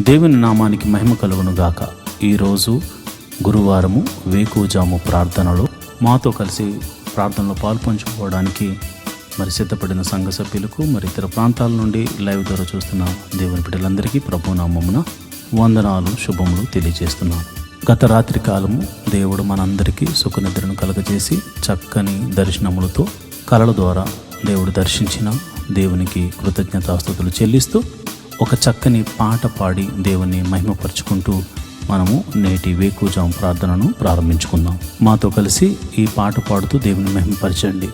దేవుని నామానికి మహిమ కలుగును గాక. ఈరోజు గురువారము వేకువజాము ప్రార్థనలో మాతో కలిసి ప్రార్థనలో పాల్పంచుకోవడానికి సిద్ధపడిన సంఘ సభ్యులకు ఇతర ప్రాంతాల నుండి లైవ్ ద్వారా చూస్తున్న దేవుని బిడ్డలందరికీ ప్రభునామమున వందనాలు, శుభములు తెలియజేస్తున్నాను. గత రాత్రి కాలము దేవుడు మనందరికీ సుఖనిద్రను కలగజేసి చక్కని దర్శనములతో కలల ద్వారా దేవుడు దర్శించిన దేవునికి కృతజ్ఞతాస్తుతులు చెల్లిస్తూ ఒక చక్కని పాట పాడి దేవుని మహిమపరుచుకుంటూ మనము నేటి వేకువజాము ప్రార్థనను ప్రారంభించుకుందాం. మాతో కలిసి ఈ పాట పాడుతూ దేవుని మహిమపరచండి.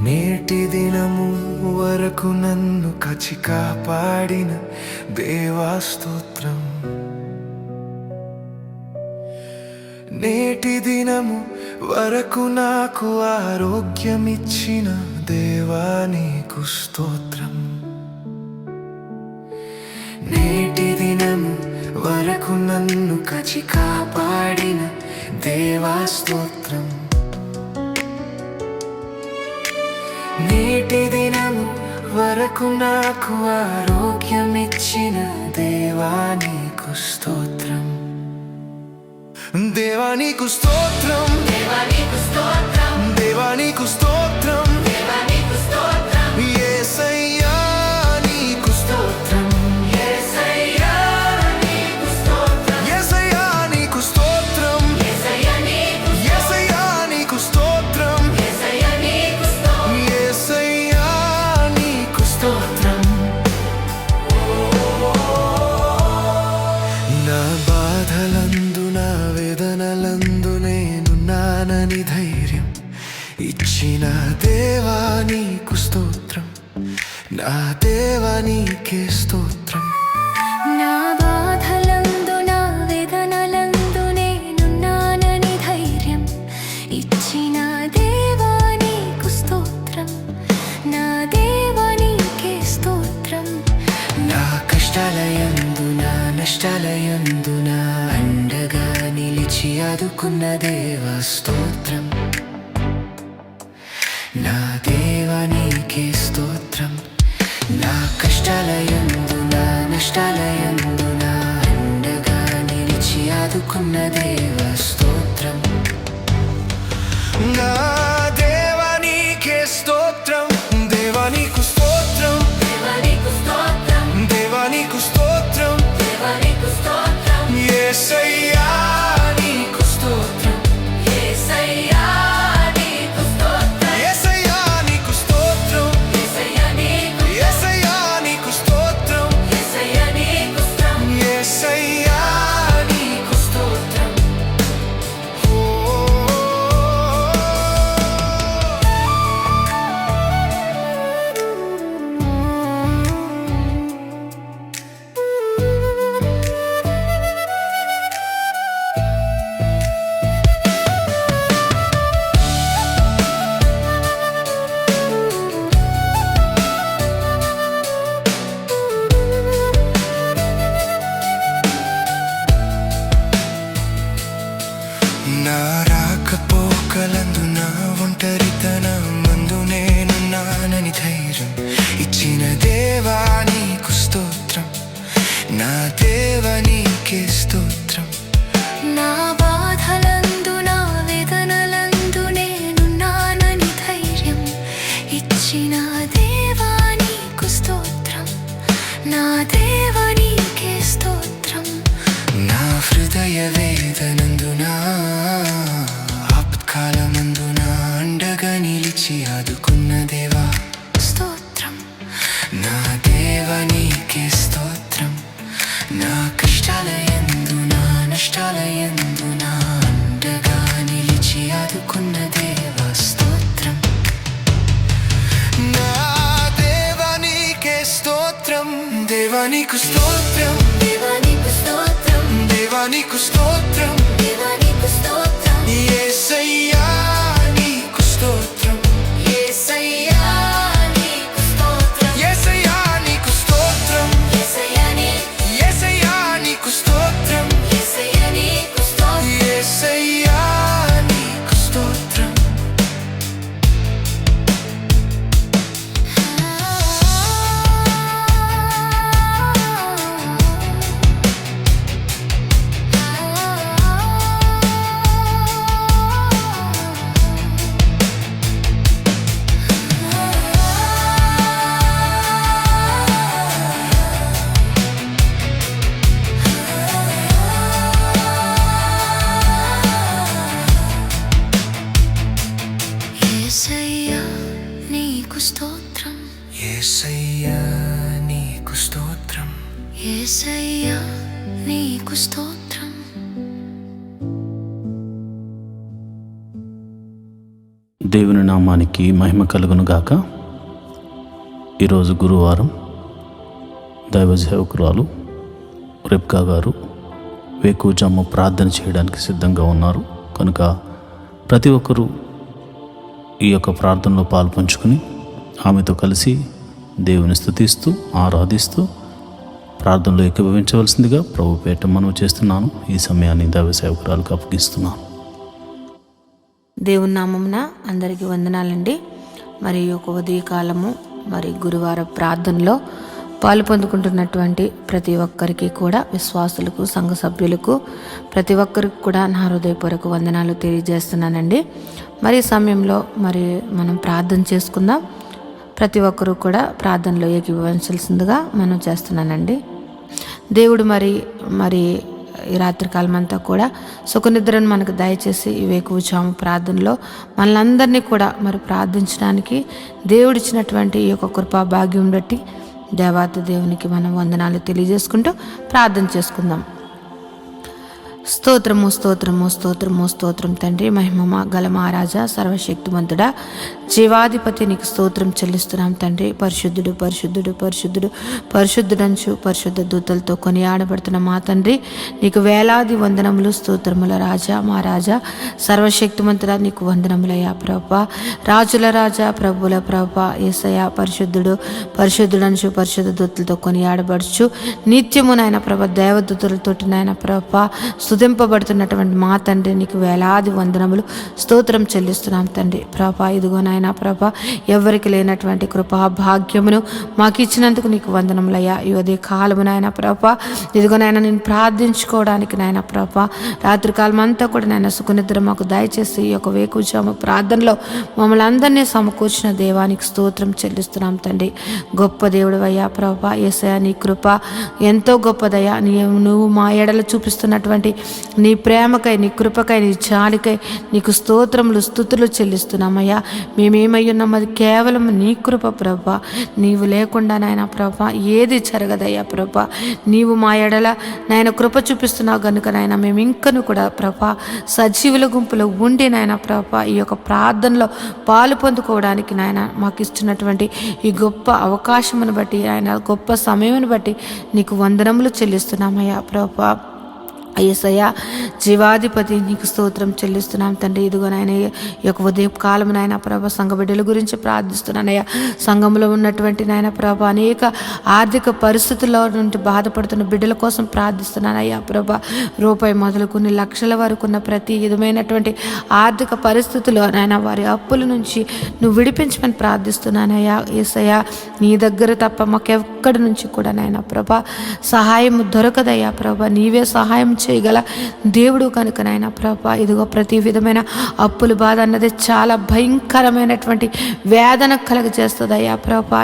నేటి దినము వరకు నన్ను కాచి కాపాడిన దేవా స్తోత్రం. నేటి దినము వరకు నాకు ఆరోగ్యమిచ్చిన దేవా నీకు స్తోత్రం. నేటి దినము వరకు నన్ను కాచి కాపాడిన దేవా స్తోత్రం. నేటి దినము వరకు నాకు ఆరోగ్యమిచ్చిన దేవా నీకు స్తోత్రం. దేవా నీకు స్తోత్రం, దేవా నీకు స్తోత్రం, దేవా నీకు స్తోత్రం, దేవా నీకు స్తోత్రం. యేసయ్యా నీకు స్తోత్రం, యేసయ్యా నీకు స్తోత్రం, యేసయ్యా నీకు స్తోత్రం, యేసయ్యా నీకు స్తోత్రం, యేసయ్యా నీకు స్తోత్రం, యేసయ్యా నీకు స్తోత్రం. నా బాధలందు నా వేదనలందు నేనున్నానని ధైర్యం ఇచ్చిన దేవా నీకు స్తోత్రం. నా దేవా నీకే స్తోత్రం. నా బాధలందు నా వేదనలందు నేనున్నానని ధైర్యం ఇచ్చిన దేవా నీకు స్తోత్రం. నా దేవా నీకే స్తోత్రం. నా కష్టాలయందు నా నష్టాలయందు నా అండగా నిలిచి ఆదుకున్న దేవా స్తోత్రం. నా దేవా నీకే స్తోత్రం. నా కష్టాలయందు నా నష్టాలయందు నా అండగా నిలిచి ఆదుకున్న దేవా స్తోత్రం. నా దేవా నీకే స్తోత్రం. దేవా నీకు స్తోత్రం, దేవా నీకు స్తోత్రం, దేవా నీకు స్తోత్రం, దేవా నీకు స్తోత్రం. యేసయ్యా నీకు స్తోత్రం, యేసయ్యా నీకు స్తోత్రం, యేసయ్యా నీకు స్తోత్రం, యేసయ్యా నీకు, యేసయ్యా నీకు స్తోత్రం, యేసయ్యా నీకు స్తోత్రం. యేసయ్యా నీకు స్తోత్రం. ఓ నా రాకపోకలందు నా ఒంటరితనమందు నేనున్నానని ధైర్యం ఇచ్చిన దేవా నీకు స్తోత్రం. నా దేవా నీకే స్తోత్రం. నా బాధలందు నా వేదనలందు నేనున్నానని ధైర్యం ఇచ్చిన దేవా నీకు స్తోత్రం. నా దేవా నీకే స్తోత్రం. నా హృదయ వేదనందు నా ఆపత్కాలమందు నా అండగా నిలిచి ఆదుకున్న దేవా స్తోత్రం. నా దేవా నీకే స్తోత్రం. నా కష్టాలయందు నా నష్టాలయందు నా అండగా నిలిచి ఆదుకున్న దేవా స్తోత్రం. నా దేవా నీకే స్తోత్రం. దేవా నీకు స్తోత్రం, దేవా నీకు స్తోత్రం, దేవా నీకు స్తోత్రం, దేవా నీకు స్తోత్రం, యేసయ్యా నీకు స్తోత్రం, యేసయ్యా నీకు స్తోత్రం, యేసయ్యా నీకు స్తోత్రం, యేసయ్యా యేసయ్యా నీకు స్తోత్రం, యేసయ్యా నీకు స్తోత్రం, యేసయ్యా నీకు స్తోత్రం. యేసయ్యా నీకు స్తోత్రం, యేసయ్యా నీకు స్తోత్రం, యేసయ్యా నీకు స్తోత్రం. దేవుని నామానికి మహిమ కలుగును గాక. ఈరోజు గురువారం దైవ సేవకురాలు రెబ్కా గారు వేకువజాము ప్రార్థన చేయడానికి సిద్ధంగా ఉన్నారు కనుక ప్రతి ఒక్కరూ ఈ యొక్క ప్రార్థనలో పాల్పంచుకుని ఆమెతో కలిసి దేవుని స్తుతిస్తూ ఆరాధిస్తూ ప్రార్థనలో ఏకీభవించవలసిందిగా ప్రభు పేట మనవి చేస్తున్నాను. ఈ సమయాన్ని దైవ సేవకురాలకు అప్పగిస్తున్నాను. దేవుని నామమున అందరికీ వందనాలండి. మరి ఒక ఉదయకాలము మరి గురువార ప్రార్థనలో పాలు పొందుకుంటున్నటువంటి ప్రతి ఒక్కరికి కూడా, విశ్వాసులకు, సంఘ సభ్యులకు, ప్రతి ఒక్కరికి కూడా నా హృదయపూర్వక వందనాలు తెలియజేస్తున్నానండి. మరి ఈ సమయంలో మరి మనం ప్రార్థన చేసుకుందాం. ప్రతి ఒక్కరూ కూడా ప్రార్థనలో ఏకీభవించాల్సిందిగా మనం చేస్తున్నానండి. దేవుడు మరి ఈ రాత్రికాలం అంతా కూడా సుఖనిద్రను మనకు దయచేసి ఈ వేకువజాము ప్రార్థనలో మనలందరినీ కూడా మరి ప్రార్థించడానికి దేవుడిచ్చినటువంటి ఈ యొక్క కృపా భాగ్యం బట్టి దేవాతి దేవునికి మనం వందనాలు తెలియజేసుకుంటూ ప్రార్థన చేసుకుందాం. స్తోత్రము స్తోత్రము స్తోత్రము స్తోత్రం తండ్రి, మహిమ గల మహారాజా, సర్వశక్తిమంతుడా, జీవాధిపతి నీకు స్తోత్రం చెల్లిస్తున్నాం తండ్రి. పరిశుద్ధుడు పరిశుద్ధుడు పరిశుద్ధుడు పరిశుద్ధుడంచు పరిశుద్ధ దూతలతో కొనియాడబడుతున్న మా తండ్రి, నీకు వేలాది వందనములు స్తోత్రముల రాజా, మా రాజా, సర్వశక్తిమంతుడా నీకు వందనములయ్యా ప్రభా. రాజుల రాజా, ప్రభుల ప్రభా, యేసయ్యా పరిశుద్ధుడు పరిశుద్ధుడంచు పరిశుద్ధ దూతలతో కొనియాడబడుచు నిత్యము నాయన ప్రభ దేవదూతలతోటి నాయన ప్రభా స్తుతింపబడుతున్నటువంటి మా తండ్రి, నీకు వేలాది వందనములు స్తోత్రం చెల్లిస్తున్నాం తండ్రి. ప్రభా ఇదిగో నాయన ప్రభా, ఎవరికి లేనటువంటి కృపా భాగ్యమును మాకు ఇచ్చినందుకు నీకు వందనములయ్యా. ఈ ఉదయ కాలము నాయన ప్రభా, ఇదిగో నాయన నేను ప్రార్థించుకోవడానికి నాయన ప్రభా రాత్రికాలం అంతా కూడా నాయన సుఖనిద్ర మాకు దయచేసి ఈ యొక్క వేకువజాము ప్రార్థనలో మమ్మల్ని అందరినీ సమకూర్చిన దేవానికి స్తోత్రం చెల్లిస్తున్నాం తండ్రి. గొప్ప దేవుడు అయ్యా ప్రభా, యేసయ్యా నీ కృప ఎంతో గొప్పదయ్యా. నువ్వు మా ఎడల చూపిస్తున్నటువంటి నీ ప్రేమకై, నీ కృపకై, నీ జాలికై నీకు స్తోత్రములు స్తుతులు చెల్లిస్తున్నామయ్యా. మేమేమై ఉన్నాం అది కేవలం నీ కృప ప్రభా. నీవు లేకుండా నాయన ప్రభా ఏది జరగదయ్యా ప్రభా. నీవు మా ఎడల నాయన కృప చూపిస్తున్నావు కనుక నాయన మేము ఇంకను కూడా ప్రభా సజీవుల గుంపులో ఉండి నాయన ప్రభా ఈ యొక్క ప్రార్థనలో పాలు పొందుకోవడానికి నాయన మాకు ఇస్తున్నటువంటి ఈ గొప్ప అవకాశమును బట్టి, ఆయన గొప్ప సమయమును బట్టి నీకు వందనములు చెల్లిస్తున్నామయ్యా ప్రభా. యేసయ్యా జీవాధిపతి నీకు స్తోత్రం చెల్లిస్తున్నాం తండ్రి. ఇదిగో నాయన ఈ యొక్క ఉదయం కాలం నాయన ప్రభ సంఘ బిడ్డల గురించి ప్రార్థిస్తున్నానయ్యా. సంఘంలో ఉన్నటువంటి నాయన ప్రభ అనేక ఆర్థిక పరిస్థితుల్లో నుండి బాధపడుతున్న బిడ్డల కోసం ప్రార్థిస్తున్నానయ్యా ప్రభ. రూపాయి మొదలు కొన్ని లక్షల వరకు ఉన్న ప్రతి విధమైనటువంటి ఆర్థిక పరిస్థితుల్లో నాయన వారి అప్పుల నుంచి నువ్వు విడిపించమని ప్రార్థిస్తున్నానయ్యా. యేసయ్యా నీ దగ్గర తప్ప మాకెక్కడి నుంచి కూడా నాయన ప్రభ సహాయం దొరకదయ్యా ప్రభ. నీవే సహాయం చేయగల దేవుడు కనుక నాయన ప్రభా ఇదిగో ప్రతి విధమైన అప్పుల బాధ అన్నది చాలా భయంకరమైనటువంటి వేదన కలుగజేస్తుంది అయ్యా ప్రభా.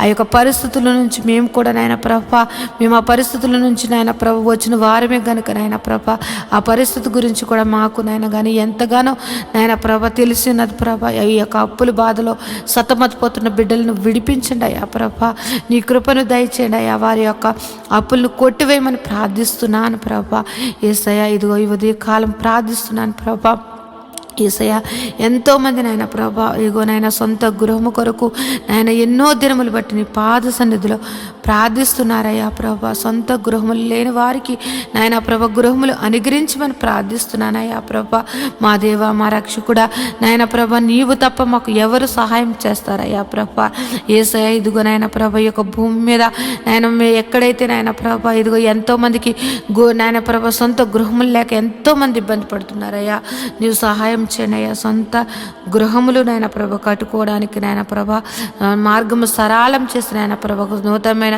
ఆ యొక్క పరిస్థితుల నుంచి మేము కూడా నాయన ప్రభా, మేము ఆ పరిస్థితుల నుంచి నాయన ప్రభు వచ్చిన వారమే కనుక నాయన ప్రభా ఆ పరిస్థితి గురించి కూడా మాకు నాయన కానీ ఎంతగానో నాయన ప్రభ తెలిసి ఉన్నది ప్రభా. ఈ యొక్క అప్పుల బాధలో సతమతిపోతున్న బిడ్డలను విడిపించండి అయ్యా ప్రభా. నీ కృపను దయచేయండి అయ్యా. వారి యొక్క అప్పులను కొట్టివేయమని ప్రార్థిస్తున్నాను ప్రభా. యేసయ్యా ఇదిగో ఈ ఉదయ కాలం ప్రార్థిస్తున్నాను ప్రభా. యేసయ్య ఎంతోమంది నాయన ప్రభా ఇగో నాయన సొంత గృహము కొరకు నాయన ఎన్నో దినములు బట్టి నీ పాద సన్నిధిలో ప్రార్థిస్తున్నారయ్యా ప్రభా. సొంత గృహములు లేని వారికి నాయన ప్రభ గృహములు అనుగ్రహించమని ప్రార్థిస్తున్నానయ్యా ప్రభా. మా దేవ మా రక్షకుడా నాయన ప్రభ నీవు తప్ప మాకు ఎవరు సహాయం చేస్తారయ్యా ప్రభా. యేసయ్య ఇదిగో నాయన ప్రభ ఈ యొక్క భూమి మీద నాయన ఎక్కడైతే నాయన ప్రభ ఇదిగో ఎంతోమందికి నాయన ప్రభ సొంత గృహములు లేక ఎంతోమంది ఇబ్బంది పడుతున్నారయ్యా. నీవు సహాయం చేయనయ్యా. సొంత గృహములు నాయన ప్రభ కట్టుకోవడానికి నాయన ప్రభ మార్గము సరళం చేసిన నాయన ప్రభ నూతనమైన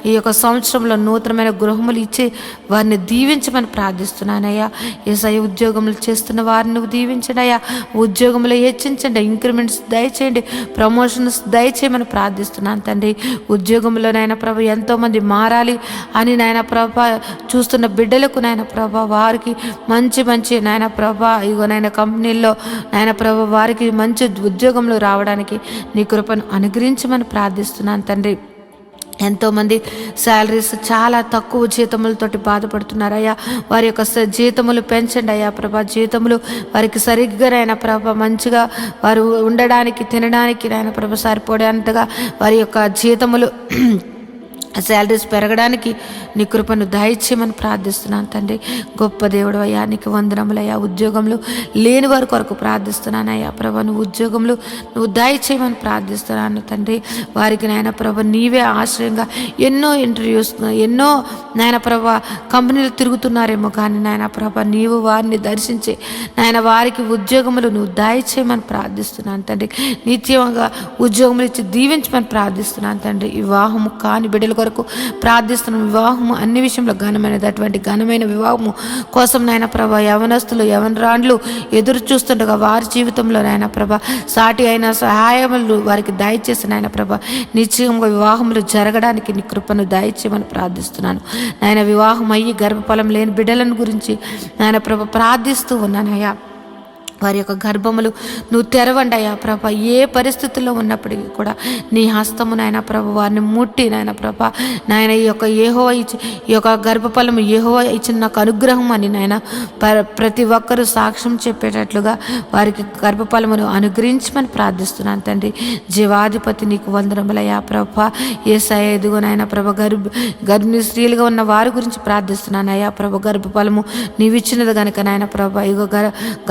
ఈ యొక్క సంవత్సరంలో నూతనమైన గృహములు ఇచ్చి వారిని దీవించమని ప్రార్థిస్తున్నానయ్యా. యేసయ్య ఉద్యోగములు చేస్తున్న వారిని నువ్వు దీవించండి అయ్యా. ఉద్యోగములు హెచ్చించండి, ఇంక్రిమెంట్స్ దయచేయండి, ప్రమోషన్స్ దయచేయమని ప్రార్థిస్తున్నాను తండ్రి. ఉద్యోగంలో నాయన ప్రభ ఎంతోమంది మారాలి అని నాయన ప్రభ చూస్తున్న బిడ్డలకు నాయన ప్రభ వారికి మంచి మంచి నాయన ప్రభ ఇగో నాయన కంపెనీల్లో నాయన ప్రభ వారికి మంచి ఉద్యోగంలో రావడానికి నీ కృపను అనుగ్రహించమని ప్రార్థిస్తున్నాను తండ్రి. ఎంతోమంది శాలరీస్ చాలా తక్కువ జీతములతోటి బాధపడుతున్నారయ్యా. వారి యొక్క జీతములు పెంచండి అయ్యా ప్రభా. జీతములు వారికి సరిగ్గా నాయన ప్రభ మంచిగా వారు ఉండడానికి తినడానికి నాయన ప్రభ సరిపోయేంతగా వారి యొక్క జీతములు శాలరీస్ పెరగడానికి నీ కృపను దయచేయమని ప్రార్థిస్తున్నాను తండ్రి. గొప్ప దేవుడు అయ్యా, నీకు వందనములయ్యా. ఉద్యోగంలో లేని వారి కొరకు ప్రార్థిస్తున్నానయ్యా ప్రభ. నువ్వు ఉద్యోగంలో నువ్వు దయచేయమని ప్రార్థిస్తున్నాను తండ్రి. వారికి నాయన ప్రభ నీవే ఆశ్రయంగా ఎన్నో ఇంటర్వ్యూస్ ఎన్నో నాయన ప్రభ కంపెనీలు తిరుగుతున్నారేమో కానీ నాయన ప్రభ నీవు వారిని దర్శించి నాయన వారికి ఉద్యోగములు నువ్వు దయచేయమని ప్రార్థిస్తున్నాను తండ్రి. నిత్యంగా ఉద్యోగములు ఇచ్చి దీవించమని ప్రార్థిస్తున్నాను తండ్రి. వివాహము కాని బిడ్డల కొరకు ప్రార్థిస్తున్నాం. వివాహము అన్ని విషయంలో ఘనమైనది. అటువంటి ఘనమైన వివాహము కోసం నాయన ప్రభ యవనస్తులు యవనరాండ్లు ఎదురు చూస్తుండగా వారి జీవితంలో నాయన ప్రభ సాటి అయిన సహాయములు వారికి దయచేసి నాయన ప్రభ నిశ్చయంగా వివాహములు జరగడానికి నీ కృపను దయచేయమని ప్రార్థిస్తున్నాను నాయన. వివాహం అయ్యి గర్భఫలం లేని బిడ్డలను గురించి నాయన ప్రభ ప్రార్థిస్తూ ఉన్నానయ్యా. వారి యొక్క గర్భములు నువ్వు తెరవండి అయ్యా ప్రభ. ఏ పరిస్థితుల్లో ఉన్నప్పటికీ కూడా నీ హస్తము నాయన ప్రభ వారిని ముట్టి నాయన ప్రభ నాయన ఈ యొక్క గర్భఫలము యెహోవా ఇచ్చిన నాకు అనుగ్రహం అని నాయన ప్రతి ఒక్కరూ సాక్ష్యం చెప్పేటట్లుగా వారికి గర్భఫలమును అనుగ్రహించమని ప్రార్థిస్తున్నాను తండ్రి. జీవాధిపతి నీకు వందనములయ్యా ప్రభ. యేసయ్య ఎదుగు నాయన ప్రభ గర్భిణీ స్త్రీలుగా ఉన్న వారి గురించి ప్రార్థిస్తున్నాను అయ్యా ప్రభ. గర్భఫలము నీవు ఇచ్చినది కనుక నాయన ప్రభ ఇగో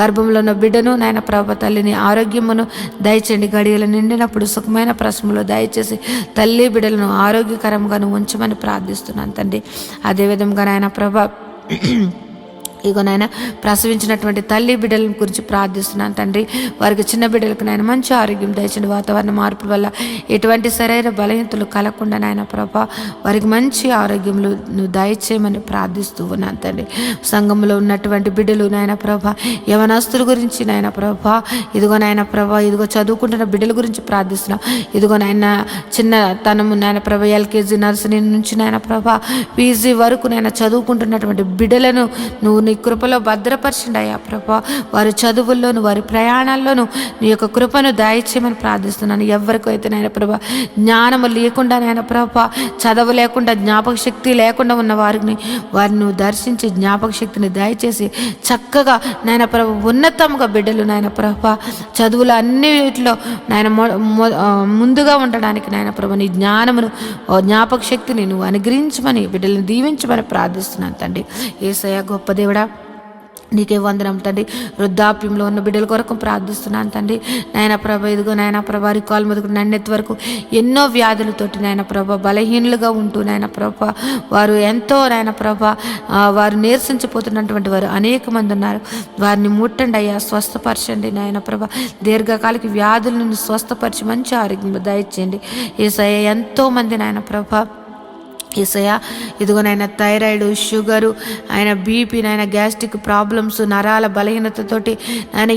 గర్భంలో ఉన్న బిడ్డను నాయన ప్రభ తల్లిని ఆరోగ్యమును దయచేయండి. గడియలు నిండినప్పుడు సుఖమైన ప్రశ్నలు దయచేసి తల్లి బిడ్డలను ఆరోగ్యకరంగా ఉంచమని ప్రార్థిస్తున్నాను తండ్రి. అదేవిధంగా నాయన ప్రభ ఇగో నాయన ప్రసవించినటువంటి తల్లి బిడ్డల గురించి ప్రార్థిస్తున్నాను తండ్రి. వారికి చిన్న బిడ్డలకు నాయన మంచి ఆరోగ్యం దయచండి. వాతావరణ మార్పుల వల్ల ఎటువంటి శరీర బలహీనతలు కలగకుండా నాయన ప్రభ వారికి మంచి ఆరోగ్యములు నువ్వు దయచేయమని ప్రార్థిస్తూ ఉన్నాను తండ్రి. సంఘంలో ఉన్నటువంటి బిడ్డలు నాయన ప్రభ యవనస్తుల గురించి నాయన ప్రభ ఇదిగో నాయన ప్రభ ఇదిగో చదువుకుంటున్న బిడ్డల గురించి ప్రార్థిస్తున్నాం. ఇదిగో నాయన చిన్న తనము నాయన ప్రభ ఎల్కేజీ నర్సరీ నుంచి నాయన ప్రభ పీజీ వరకు నాయన చదువుకుంటున్నటువంటి బిడ్డలను నువ్వు నీ కృపలో భద్రపరచండి అయ్యా ప్రభా. వారి చదువుల్లోను వారి ప్రయాణాల్లోనూ నీ యొక్క కృపను దయచేయమని ప్రార్థిస్తున్నాను. ఎవరికైతే నాయన ప్రభా జ్ఞానము లేకుండా నాయన ప్రభా చదువు లేకుండా జ్ఞాపక శక్తి లేకుండా ఉన్న వారిని నువ్వు దర్శించి జ్ఞాపక శక్తిని దయచేసి చక్కగా నాయన ప్రభా ఉన్నతంగా బిడ్డలు నాయన ప్రభా చదువులు అన్నిటిలో నాయన ముందుగా ఉండడానికి నాయన ప్రభా నీ జ్ఞానమును జ్ఞాపక శక్తిని నువ్వు అనుగ్రహించమని బిడ్డలను దీవించమని ప్రార్థిస్తున్నాను తండ్రి. యేసయ్య గొప్ప దేవుడా నీకే వందనం తండ్రి. వృద్ధాప్యంలో ఉన్న బిడ్డల కొరకు ప్రార్థిస్తున్నాను తండ్రి. నాయన ప్రభ ఇదిగో నాయన ప్రభ రికాల్ మొదలు నన్నెత్తి వరకు ఎన్నో వ్యాధులతోటి నాయన ప్రభ బలహీనులుగా ఉంటూ నాయన ప్రభ వారు ఎంతో నాయన ప్రభ వారు నీరసించిపోతున్నటువంటి వారు అనేక మంది ఉన్నారు. వారిని ముట్టండి అయ్యా, స్వస్థపరచండి నాయన ప్రభ. దీర్ఘకాలిక వ్యాధులను స్వస్థపరిచి మంచి ఆరోగ్యం దయచేయండి. యేసయ్య ఎంతో మంది నాయన ప్రభ యేసయ్య ఇదిగో నాయన థైరాయిడ్ షుగరు ఆయన బీపీ నాయన గ్యాస్ట్రిక్ ప్రాబ్లమ్స్ నరాల బలహీనతతోటి ఆయన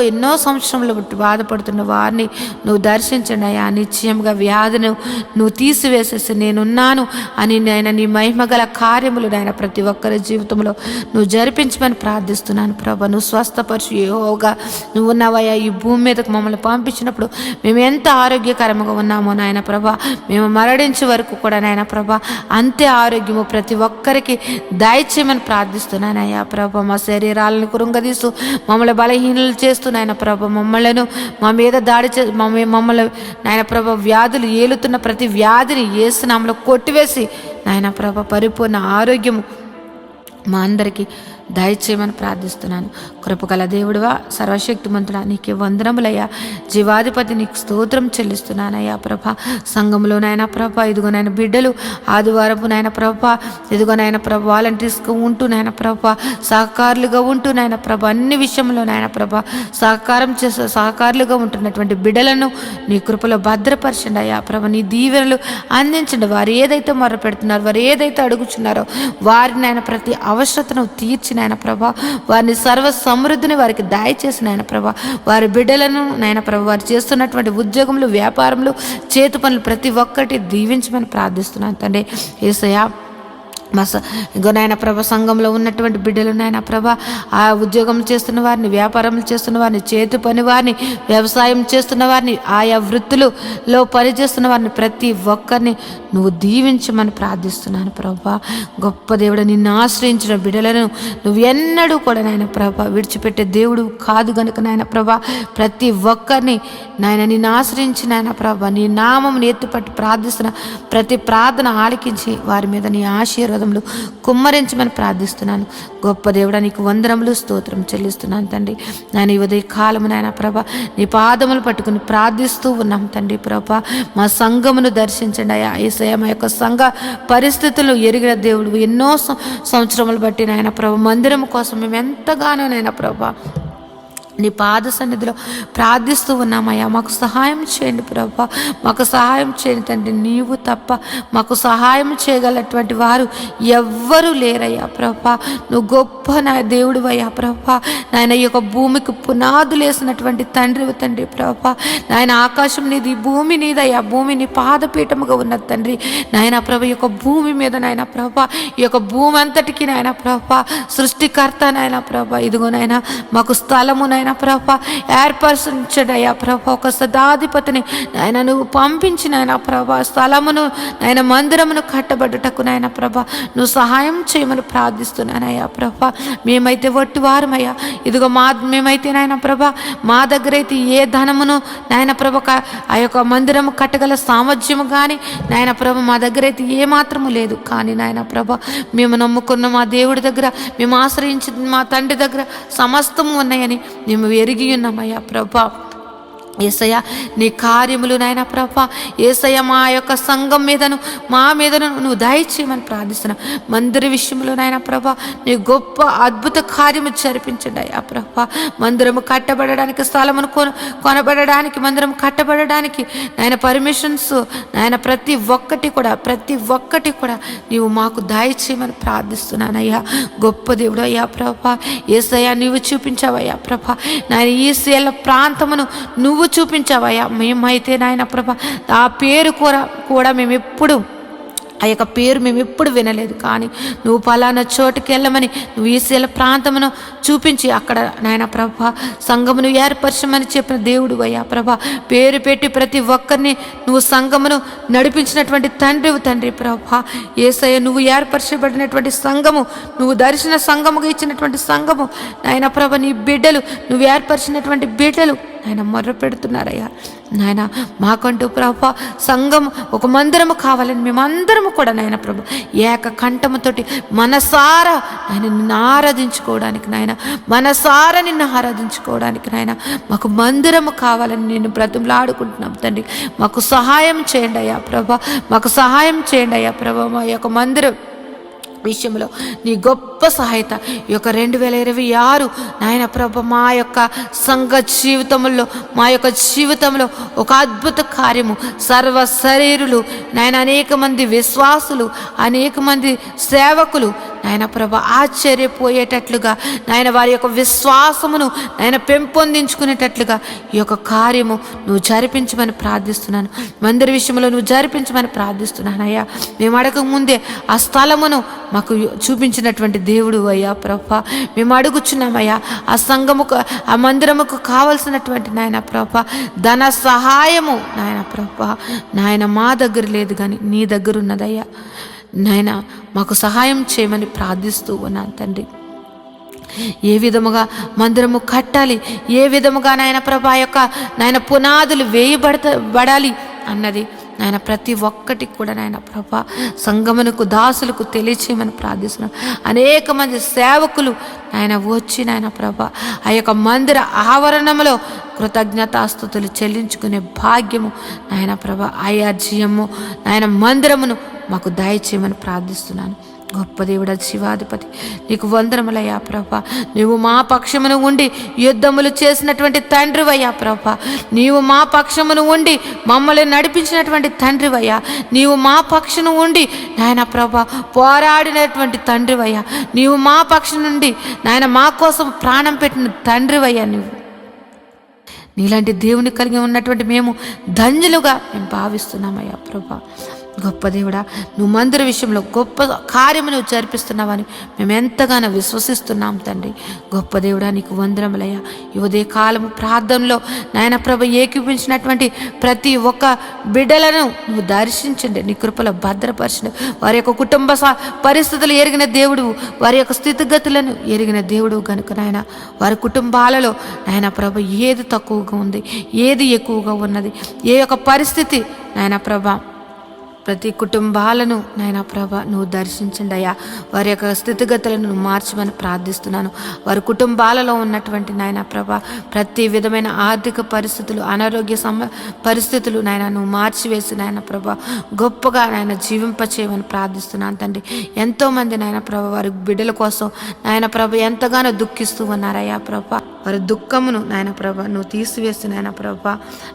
ఎన్నో సంవత్సరంలో బాధపడుతున్న వారిని నువ్వు దర్శించండి అయ్యా. నిశ్చయంగా వ్యాధిని నువ్వు తీసివేసేసి నేనున్నాను అని నాయన నీ మహిమగల కార్యములు నాయన ప్రతి ఒక్కరి జీవితంలో నువ్వు జరిపించమని ప్రార్థిస్తున్నాను ప్రభా. నువ్వు స్వస్థపరిచి యెహోవాగా నువ్వు ఉన్నావయ్యా. ఈ భూమి మీదకు మమ్మల్ని పంపించినప్పుడు మేము ఎంత ఆరోగ్యకరంగా ఉన్నామో నాయన ప్రభా, మేము మరణించే వరకు కూడా నాయన ప్రభా అంతే ఆరోగ్యము ప్రతి ఒక్కరికి దయచేయమని ప్రార్థిస్తున్నానయ్యా ప్రభ. మా శరీరాలను కృంగదీస్తూ మమ్మల్ని బలహీనలు చేస్తూ నాయన ప్రభ మమ్మలను మా మీద దాడి మమ్మల్ని నాయన ప్రభ వ్యాధులు ఏలుతున్న ప్రతి వ్యాధిని యేసు నామములో కొట్టివేసి నాయన ప్రభ పరిపూర్ణ ఆరోగ్యము మా అందరికీ దయచేయమని ప్రార్థిస్తున్నాను. కృపగల దేవుడువా, సర్వశక్తిమంతుడా, నీకే వందనములయ్యా. జీవాధిపతి నీకు స్తోత్రం చెల్లిస్తున్నానయ్యా ప్రభ. సంఘంలో నాయన ప్రభ ఇదిగో నాయన బిడ్డలు ఆదివారపు నాయన ప్రభ ఇదిగో నాయన ప్రభ వాలంటీర్స్గా ఉంటూ నాయన ప్రభ సహకారులుగా ఉంటూ నాయన ప్రభ అన్ని విషయంలో నాయన ప్రభ సహకారులుగా ఉంటున్నటువంటి బిడ్డలను నీ కృపలో భద్రపరచండి అయ్యా ప్రభ. నీ దీవెనలు అందించండి. వారు ఏదైతే మొర్ర పెడుతున్నారో, వారు ఏదైతే అడుగుచున్నారో వారిని ఆయన ప్రతి అవసరతను తీర్చి నాయన ప్రభా వారిని సర్వ సమృద్ధిని వారికి దయచేసి నాయన ప్రభా వారి బిడ్డలను నాయన ప్రభా వారు చేస్తున్నటువంటి ఉద్యోగములు, వ్యాపారములు, చేతి పనులు ప్రతి ఒక్కటి దీవించమని ప్రార్థిస్తున్నాను తండ్రి. యేసయ్యా ఇంకో నాయన ప్రభ సంఘంలో ఉన్నటువంటి బిడ్డలు నాయన ప్రభ ఆ ఉద్యోగం చేస్తున్న వారిని, వ్యాపారం చేస్తున్న వారిని, చేతి పని వారిని, వ్యవసాయం చేస్తున్న వారిని, ఆయా వృత్తులలో పనిచేస్తున్న వారిని ప్రతి ఒక్కరిని నువ్వు దీవించమని ప్రార్థిస్తున్నాను ప్రభా. గొప్ప దేవుడు, నిన్ను ఆశ్రయించిన బిడ్డలను నువ్వు ఎన్నడూ కూడా నాయన ప్రభ విడిచిపెట్టే దేవుడు కాదు గనుక నాయన ప్రభ ప్రతి ఒక్కరిని నాయన నిన్ను ఆశ్రయించి నాయన ప్రభ నీ నామం ఎత్తుపట్టి ప్రార్థిస్తున్న ప్రతి ప్రార్థన ఆలకించి వారి మీద నీ ఆశీర్వాదములు కుమ్మరించమని ప్రార్థిస్తున్నాను. గొప్ప దేవుడా, నీకు వందనములు, స్తోత్రం చెల్లిస్తున్నాను తండ్రి. నేను ఈ ఉదయ కాలము నాయన ప్రభ నీ పాదములు పట్టుకుని ప్రార్థిస్తూ ఉన్నాం తండ్రి ప్రభ. మా సంఘమును దర్శించండి అయ్యా. యేసయ్య మా యొక్క సంఘ పరిస్థితులు ఎరిగిన దేవుడు. ఎన్నో సంవత్సరములు బట్టి నాయన ప్రభ మందిరం కోసం మేము ఎంతగానో నాయన ప్రభ నీ పాద సన్నిధిలో ప్రార్థిస్తూ ఉన్నామయ్యా. మాకు సహాయం చేయండి ప్రభా, మాకు సహాయం చేయండి తండ్రి. నీవు తప్ప మాకు సహాయం చేయగలటువంటి వారు ఎవ్వరూ లేరయ్యా ప్రభా. నువ్వు గొప్ప నా దేవుడు అయ్యా ప్రభా. నాయన ఈ యొక్క భూమికి పునాదులు వేసినటువంటి తండ్రి ప్రభా. నాయన ఆకాశం నీది, భూమి నీదయ్యా. భూమి నీ పాదపీఠముగా ఉన్నది తండ్రి. నాయన ప్రభ ఈ యొక్క భూమి మీద నాయన ప్రభా ఈ యొక్క భూమి అంతటికి నాయన ప్రభా సృష్టికర్త నాయన ప్రభా ఇదిగో నాయన మాకు స్థలము నాయన ప్రభా ఏర్పరచండి అయ్యా ప్రభా. ఒక సదాధిపతిని నాయన నువ్వు పంపించిన నాయన ప్రభా స్థలమును నాయన మందిరమును కట్టబడ్డటకు నాయన ప్రభా నువ్వు సహాయం చేయమని ప్రార్థిస్తున్నానయ్యా ప్రభా. మేమైతే వట్టి వారమయ్యా. ఇదిగో మేమైతే నాయన ప్రభా మా దగ్గర అయితే ఏ ధనమును నాయన ప్రభ ఆ యొక్క మందిరము కట్టగల సామర్థ్యము కానీ నాయన ప్రభ మా దగ్గర అయితే ఏ మాత్రము లేదు. కానీ నాయన ప్రభ మేము నమ్ముకున్న మా దేవుడి దగ్గర, మేము ఆశ్రయించిన మా తండ్రి దగ్గర సమస్తము ఉన్నాయని మేము ఎరిగి ఉన్నామయ్యా ప్రభా. యేసయ్య నీ కార్యములు నాయన ప్రభా యేసయ్య మా యొక్క సంఘం మీదను మా మీదను నువ్వు దయచేయమని ప్రార్థిస్తున్నావు. మందిర విషయంలో నాయన ప్రభా నీ గొప్ప అద్భుత కార్యము జరిపించండి అయ్యా ప్రభా. మందిరము కట్టబడడానికి, స్థలమును కొనబడడానికి, మందిరం కట్టబడడానికి నాయన పర్మిషన్స్ నాయన ప్రతి ఒక్కటి కూడా నీవు మాకు దయచేయమని ప్రార్థిస్తున్నానయ్యా. గొప్ప దేవుడు అయ్యా ప్రభా. యేసయ్య నీవు చూపించావయ్యా ప్రభా. నాయన ఈ శీల ప్రాంతమును నువ్వు చూపించావయ్యా. మేమైతే నాయన ప్రభా ఆ పేరు కూడా మేము ఎప్పుడు ఆ యొక్క పేరు మేము ఎప్పుడు వినలేదు. కానీ నువ్వు పలానా చోటుకి వెళ్ళమని నువ్వు ఈశీల ప్రాంతమును చూపించి అక్కడ నాయన ప్రభా సంఘమును ఏర్పరచమని చెప్పిన దేవుడు అయ్యా ప్రభా. పేరు పెట్టి ప్రతి ఒక్కరిని నువ్వు సంఘమును నడిపించినటువంటి తండ్రి ప్రభా. యేసయ్య నువ్వు ఏర్పరచబడినటువంటి సంఘము, నువ్వు దర్శన సంఘముగా ఇచ్చినటువంటి సంఘము నాయన ప్రభ నీ బిడ్డలు, నువ్వు ఏర్పరిచినటువంటి బిడ్డలు నాయన మొర్ర పెడుతున్నారయ్యా. నాయన మాకంటూ ప్రభా సంఘం ఒక మందిరము కావాలని మేమందరము కూడా నాయన ప్రభు ఏక కంఠముతోటి మనసారా ఆయన నిన్ను ఆరాధించుకోవడానికి నాయన మాకు మందిరము కావాలని నేను బ్రతిమలాడుకుంటున్నాం తండ్రి. మాకు సహాయం చేయండి అయ్యా ప్రభా, మాకు సహాయం చేయండి అయ్యా ప్రభా. మా యొక్క మందిరం విషయంలో నీ గొప్ప సహాయత ఈ యొక్క 2026 నాయన ప్రభ మా యొక్క సంఘ జీవితంలో, మా యొక్క జీవితంలో ఒక అద్భుత కార్యము సర్వ శరీరులు నాయన అనేక మంది విశ్వాసులు, అనేక మంది సేవకులు నాయన ప్రభ ఆశ్చర్యపోయేటట్లుగా నాయన వారి యొక్క విశ్వాసమును నాయన పెంపొందించుకునేటట్లుగా ఈ యొక్క కార్యము నువ్వు జరిపించమని ప్రార్థిస్తున్నాను. మందిర విషయంలో నువ్వు జరిపించమని ప్రార్థిస్తున్నాను అయ్యా. మేము అడగక ముందే ఆ స్థలమును మాకు చూపించినటువంటి దేవుడు అయ్యా ప్రభా. మేము అడుగుచున్నామయ్యా ఆ సంఘముకు, ఆ మందిరముకు కావలసినటువంటి నాయన ప్రభా ధన సహాయము నాయన ప్రభా నాయన మా దగ్గర లేదు కానీ నీ దగ్గర ఉన్నదయ్యా. నాయన మాకు సహాయం చేయమని ప్రార్థిస్తూ ఉన్నాను తండ్రి. ఏ విధముగా మందిరము కట్టాలి, ఏ విధముగా నాయన ప్రభా యొక్క నాయన పునాదులు వేయబడాలి అన్నది నాయన ప్రతి ఒక్కటికి కూడా నాయన ప్రభా సంగమునకు దాసులకు తెలియచేయమని ప్రార్థిస్తున్నాం. అనేక మంది సేవకులు నాయన వచ్చి నాయన ప్రభా ఆ యొక్క మందిర ఆవరణంలో కృతజ్ఞతాస్తుతులు చెల్లించుకునే భాగ్యము నాయన ప్రభా ఐఆర్జీఎము నాయన మందిరమును మాకు దయచేయమని ప్రార్థిస్తున్నాను. గొప్ప దేవుడా, జీవాధిపతి నీకు వందనములయ్యా ప్రభా. నీవు మా పక్షమును ఉండి యుద్ధములు చేసినటువంటి తండ్రివయ్యా ప్రభా. నీవు మా పక్షమును ఉండి మమ్మల్ని నడిపించినటువంటి తండ్రివయ్యా. నీవు మా పక్షమును ఉండి నాయన ప్రభా పోరాడినటువంటి తండ్రివయ్యా. నీవు మా పక్షం నుండి నాయన మా కోసం ప్రాణం పెట్టిన తండ్రివయ్యా. నీలాంటి దేవుని కలిగి ఉన్నటువంటి మేము ధన్యులుగా మేము భావిస్తున్నామయ్యా ప్రభా. గొప్ప దేవుడా, నువ్వు మందిర విషయంలో గొప్ప కార్యము నువ్వు జరిపిస్తున్నావని మేము ఎంతగానో విశ్వసిస్తున్నాం తండ్రి. గొప్ప దేవుడా, నీకు వందనములయ్యా. ఈ ఉదయ కాలము ప్రార్థనలో నాయన ప్రభ ఏకీపించినటువంటి ప్రతి ఒక్క బిడ్డలను నువ్వు దర్శించండి, నీ కృపలో భద్రపరచండి. వారి యొక్క కుటుంబ పరిస్థితులు ఎరిగిన దేవుడు, వారి యొక్క స్థితిగతులను ఎరిగిన దేవుడు కనుక నాయన వారి కుటుంబాలలో నాయన ప్రభ ఏది తక్కువగా ఉంది, ఏది ఎక్కువగా ఉన్నది, ఏ యొక్క పరిస్థితి నాయన ప్రభ ప్రతి కుటుంబాలను నాయన ప్రభ నువ్వు దర్శించండి అయ్యా. వారి యొక్క స్థితిగతులను నువ్వు మార్చమని ప్రార్థిస్తున్నాను. వారి కుటుంబాలలో ఉన్నటువంటి నాయన ప్రభ ప్రతి విధమైన ఆర్థిక పరిస్థితులు, అనారోగ్య పరిస్థితులు నాయన నువ్వు మార్చివేసి నాయన ప్రభ గొప్పగా నాయన జీవింపచేయమని ప్రార్థిస్తున్నాను తండ్రి. ఎంతోమంది నాయన ప్రభ వారి బిడ్డల కోసం నాయన ప్రభ ఎంతగానో దుఃఖిస్తూ ఉన్నారయ్యా ప్రభ. వారి దుఃఖమును నాయన ప్రభ నువ్వు తీసివేసి నాయన ప్రభ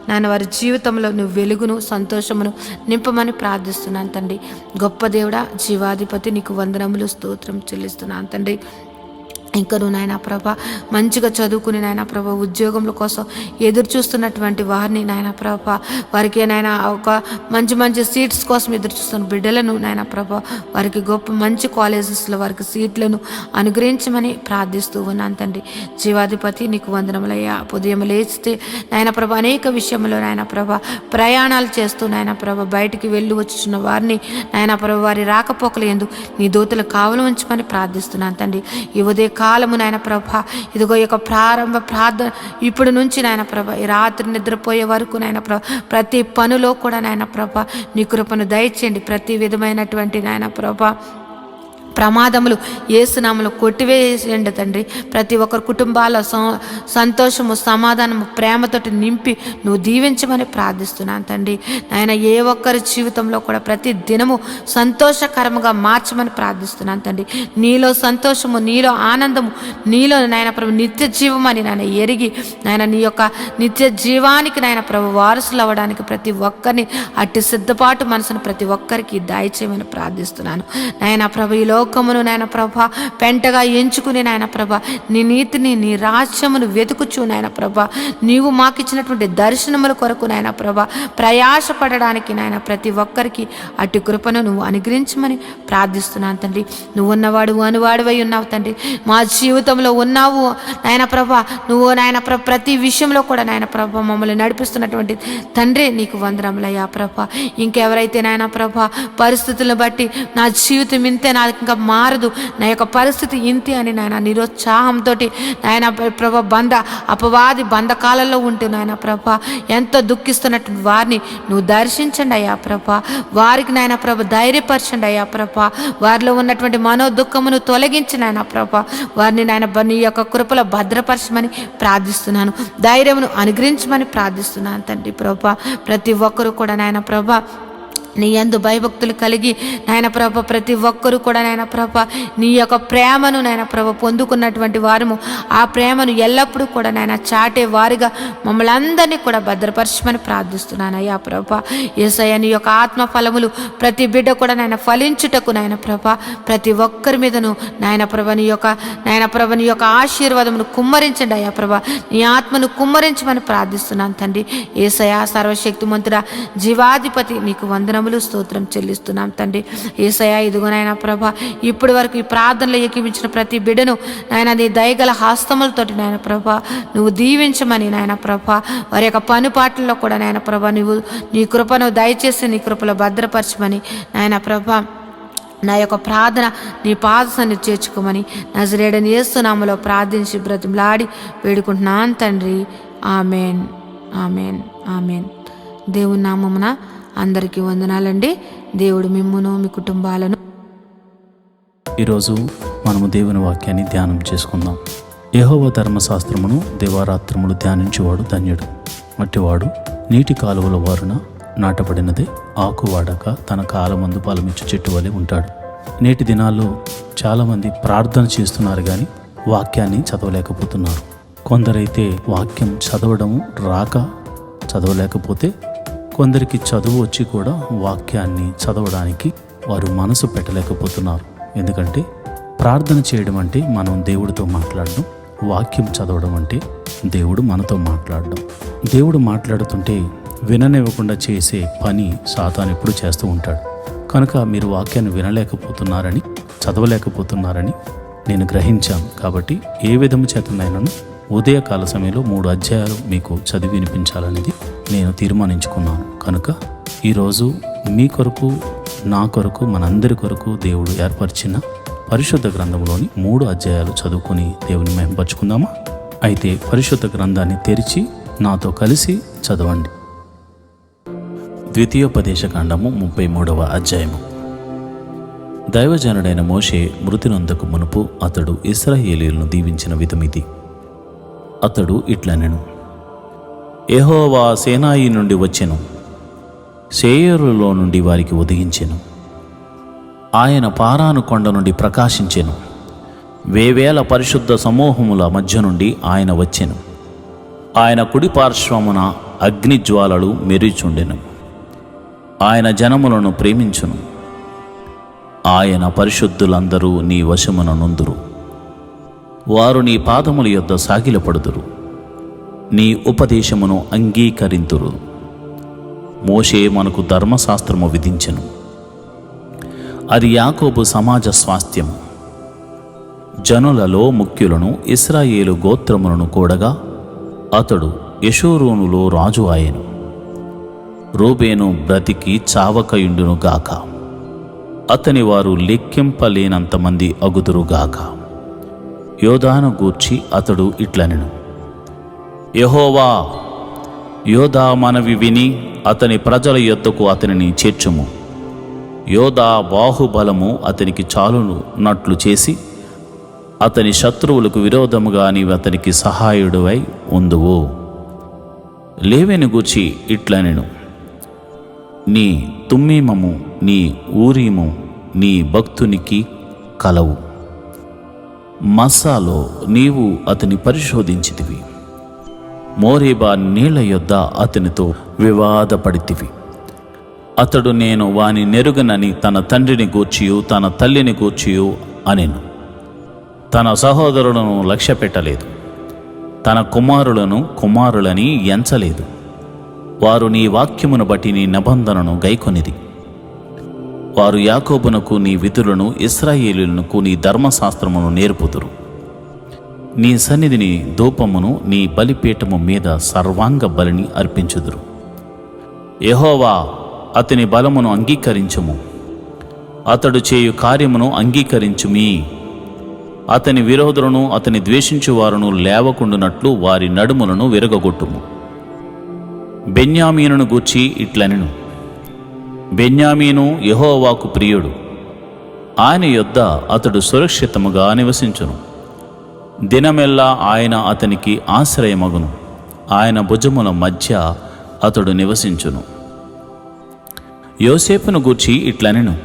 నాయన వారి జీవితంలో నువ్వు వెలుగును సంతోషమును నింపమని ప్రార్థిస్తున్నాను తండ్రి. గొప్ప దేవుడా, జీవాధిపతి నీకు వందనములు స్తోత్రం చెల్లిస్తున్నాను తండ్రి. ఇంకా నువ్వు నాయన ప్రభ మంచిగా చదువుకుని నాయన ప్రభ ఉద్యోగముల కోసం ఎదురు చూస్తున్నటువంటి వారిని నాయన ప్రభ వారికి నాయన ఒక మంచి మంచి సీట్స్ కోసం ఎదురు చూస్తున్న బిడ్డలను నాయన ప్రభ వారికి గొప్ప మంచి కాలేజెస్లో వారికి సీట్లను అనుగ్రహించమని ప్రార్థిస్తూ ఉన్నాను తండ్రి. జీవాధిపతి నీకు వందనములయ్యా. ఉదయం లేచితే నాయన ప్రభ అనేక విషయంలో నాయన ప్రభ ప్రయాణాలు చేస్తూ నాయన ప్రభ బయటికి వెళ్ళి వచ్చుచున్న వారిని నాయన ప్రభ వారి రాకపోకలు ఎందు నీ దూతలు కావలు ఉంచమని ప్రార్థిస్తున్నాను తండ్రి. ఈ ఉదయ కాలము నాయన ప్రభ ఇదిగో యొక్క ప్రారంభ ప్రార్థన ఇప్పటి నుంచి నాయన ప్రభ ఈ రాత్రి నిద్రపోయే వరకు నాయన ప్రభ ప్రతి పనిలో కూడా నాయన ప్రభ నీ కృపను దయచేయండి. ప్రతి విధమైనటువంటి నాయన ప్రభ ప్రమాదములు యేసునామములో కొట్టివేయండి తండ్రి. ప్రతి ఒక్కరి కుటుంబాల సంతోషము, సమాధానము, ప్రేమతోటి నింపి నువ్వు దీవించమని ప్రార్థిస్తున్నాను తండ్రి. నాయన ఏ ఒక్కరి జీవితంలో కూడా ప్రతి దినము సంతోషకరముగా మార్చమని ప్రార్థిస్తున్నాను తండ్రి. నీలో సంతోషము, నీలో ఆనందము, నీలో నాయన ప్రభు నిత్య జీవమని నాయన ఎరిగి నాయన నీ యొక్క నిత్య జీవానికి నాయన ప్రభు వారసులు అవ్వడానికి ప్రతి ఒక్కరిని అట్టి సిద్ధపాటు మనసును ప్రతి ఒక్కరికి దయచేయమని ప్రార్థిస్తున్నాను. నాయన ప్రభు ఈ లోకమును నాయన ప్రభ పెంటగా ఎంచుకుని నాయన ప్రభ నీ నీతిని, నీ రాజ్యమును వెతుకుచు నాయన ప్రభ నీవు మాకు ఇచ్చినటువంటి దర్శనముల కొరకు నాయన ప్రభ ప్రయాసపడడానికి నాయన ప్రతి ఒక్కరికి అట్టి కృపను నువ్వు అనుగ్రహించమని ప్రార్థిస్తున్నాను తండ్రి. నువ్వు ఉన్నవాడు అనువాడువై ఉన్నావు తండ్రి. మా జీవితంలో ఉన్నావు నాయన ప్రభ. నువ్వు నాయన ప్రభ ప్రతి విషయంలో కూడా నాయన ప్రభ మమ్మల్ని నడిపిస్తున్నటువంటి తండ్రి నీకు వందనములయ్యా ప్రభ. ఇంకెవరైతే నాయన ప్రభ పరిస్థితులను బట్టి నా జీవితం ఇంతే, నాకు ఇంకా మారదు, నా యొక్క పరిస్థితి ఇంతే అని నాయన నిరుత్సాహంతో నాయన ప్రభ అపవాది బంధకాలలో ఉంటూ నాయన ప్రభ ఎంతో దుఃఖిస్తున్నట్టు వారిని నువ్వు దర్శించండి అయ్యా ప్రభ. వారికి నాయన ప్రభ ధైర్యపరచండి అయ్యా ప్రభ. వారిలో ఉన్నటువంటి మనోదుఃఖమును తొలగించి నాయన ప్రభ వారిని నాయన నీ యొక్క కృపలో భద్రపరచమని ప్రార్థిస్తున్నాను. ధైర్యమును అనుగ్రహించమని ప్రార్థిస్తున్నాను తండ్రి ప్రభ. ప్రతి ఒక్కరూ కూడా నాయన ప్రభ నీ యందు భయభక్తులు కలిగి నాయన ప్రభ ప్రతి ఒక్కరూ కూడా నాయన ప్రభ నీ యొక్క ప్రేమను నాయన ప్రభ పొందుకున్నటువంటి వారము ఆ ప్రేమను ఎల్లప్పుడూ కూడా నాయన చాటే వారిగా మమ్మల్ని అందరినీ కూడా భద్రపరచమని ప్రార్థిస్తున్నాను అయ్యా ప్రభ. యేసయ్య నీ యొక్క ఆత్మ ఫలములు ప్రతి బిడ్డ కూడా నాయన ఫలించుటకు నాయన ప్రభ ప్రతి ఒక్కరి మీదను నాయన ప్రభ నీ యొక్క ఆశీర్వాదమును కుమ్మరించండి అయ్యా ప్రభ. నీ ఆత్మను కుమ్మరించమని ప్రార్థిస్తున్నాను తండ్రి. యేసయ్య సర్వశక్తిమంతుడా, జీవాధిపతి నీకు వందనములు స్తోత్రం చెల్లిస్తున్నాం తండ్రి. యేసయ్య ఇదిగో నాయన ప్రభ ఇప్పటి వరకు ఈ ప్రార్థనలో ఏకీవించిన ప్రతి బిడ్డను నాయన నీ దయగల హస్తములతోటి నాయన ప్రభ నువ్వు దీవించమని నాయన ప్రభ వారి యొక్క పనిపాట్లలో కూడా నాయన ప్రభ నువ్వు నీ కృపను దయచేసి నీ కృపలో భద్రపరచమని నాయన ప్రభ నా యొక్క ప్రార్థన నీ పాద సన్నిధి చేర్చుకోమని నజరేయుడైన యేసు నామములో ప్రార్థించి బ్రతిమలాడి వేడుకుంటున్నాను తండ్రి. Amen, amen, amen. దేవుని నామమున అందరికీ వందనాలండి. దేవుడు మిమ్మును మీ కుటుంబాలను. ఈరోజు మనము దేవుని వాక్యాన్ని ధ్యానం చేసుకుందాం. యెహోవా ధర్మశాస్త్రమును దివారాత్రములు ధ్యానించేవాడు ధన్యుడు. అట్టివాడు నీటి కాలువల వారున నాటబడినదే, ఆకు వాడక తన కాలమందు ఫలమిచ్చు చెట్టు వలె ఉంటాడు. నేటి దినాల్లో చాలామంది ప్రార్థన చేస్తున్నారు కానీ వాక్యాన్ని చదవలేకపోతున్నారు. కొందరైతే వాక్యం చదవడము రాక చదవలేకపోతే, కొందరికి చదువు వచ్చి కూడా వాక్యాన్ని చదవడానికి వారు మనసు పెట్టలేకపోతున్నారు. ఎందుకంటే ప్రార్థన చేయడం అంటే మనం దేవుడితో మాట్లాడడం, వాక్యం చదవడం అంటే దేవుడు మనతో మాట్లాడడం. దేవుడు మాట్లాడుతుంటే విననివ్వకుండా చేసే పని సాతాను ఎప్పుడు చేస్తూ ఉంటాడు. కనుక మీరు వాక్యాన్ని వినలేకపోతున్నారని, చదవలేకపోతున్నారని నేను గ్రహించాను. కాబట్టి ఏ విధము చేతనైనాను ఉదయకాల సమయంలో 3 అధ్యాయాలు మీకు చదివి వినిపించాలనేది నేను తీర్మానించుకున్నాను. కనుక ఈరోజు మీ కొరకు, నా కొరకు, మనందరి కొరకు దేవుడు ఏర్పరిచిన పరిశుద్ధ గ్రంథంలోని 3 అధ్యాయాలు చదువుకొని దేవుని మహిమపరచుకుందామా? అయితే పరిశుద్ధ గ్రంథాన్ని తెరిచి నాతో కలిసి చదవండి. ద్వితీయోపదేశకాండము 33వ అధ్యాయము. దైవజనుడైన మోషే మృతి నొందకు మునుపు అతడు ఇశ్రాయేలీయులను దీవించిన విధమిది. అతడు ఇట్లనెను: యెహోవా సేనాయి నుండి వచ్చెను, శేయరులో నుండి వారికి ఉదయించెను. ఆయన పారాను కొండ నుండి ప్రకాశించెను. వేవేల పరిశుద్ధ సమూహముల మధ్య నుండి ఆయన వచ్చెను. ఆయన కుడి పార్శ్వమున అగ్నిజ్వాలలు మెరుచుండెను. ఆయన జనములను ప్రేమించును. ఆయన పరిశుద్ధులందరూ నీ వశమున నుందురు. వారు నీ పాదముల యొద్ద సాగిలపడుదురు. నీ ఉపదేశమును అంగీకరింతురు. మోషే మనకు ధర్మశాస్త్రము విధించెను. అది యాకోబు సమాజ స్వాస్థ్యము. జనులలో ముఖ్యులను ఇశ్రాయేలు గోత్రములను కూడగా అతడు యెషూరూనులో రాజు ఆయెను. రూబేను బ్రతికి చావకయుండును గాక. అతని వారు లెక్కింపలేనంతమంది అగుదురుగాక. యోదాను గూర్చి అతడు ఇట్లనెను: యెహోవా, యోదా మనవి విని అతని ప్రజల యొద్దకు అతనిని చేర్చుము. యోదా బాహుబలము అతనికి చాలునట్లు చేసి అతని శత్రువులకు విరోధముగా నీవు అతనికి సహాయుడివై ఉందువు. లేవీని గూర్చి ఇట్లనెను: నీ తుమ్మీమము, నీ ఊరీము నీ భక్తునికి కలవు. మస్సాలో నీవు అతని పరిశోధించితివి. మోరేబా నీళ్ల యొద్ద అతనితో వివాదపడితివి. అతడు నేను వాని నెరుగనని తన తండ్రిని గూర్చియు తన తల్లిని గూర్చియు అనెను. తన సహోదరులను లక్ష్యపెట్టలేదు. తన కుమారులను కుమారులని ఎంచలేదు. వారు నీ వాక్యమును బట్టి నీ నిబంధనను గైకొనిది. వారు యాకోబునకు నీ విధులను, ఇశ్రాయేలీయులకు నీ ధర్మశాస్త్రమును నేర్పుదురు. నీ సన్నిధిని ధూపమును, నీ బలిపీఠము మీద సర్వాంగ బలిని అర్పించుదురు. యెహోవా, అతని బలమును అంగీకరించుము. అతడు చేయు కార్యమును అంగీకరించుమి. అతని విరోధులను, అతని ద్వేషించువారును లేవకుండునట్లు వారి నడుములను విరగగొట్టుము. బెన్యామీనును గూర్చి ఇట్లనెను: బెన్యామీను యెహోవాకు ప్రియుడు. ఆయన యొద్ద అతడు సురక్షితముగా నివసించును. దినమెల్లా ఆయన అతనికి ఆశ్రయమగును. ఆయన భుజముల మధ్య అతడు నివసించును. యోసేపును గూర్చి ఇట్లనెను: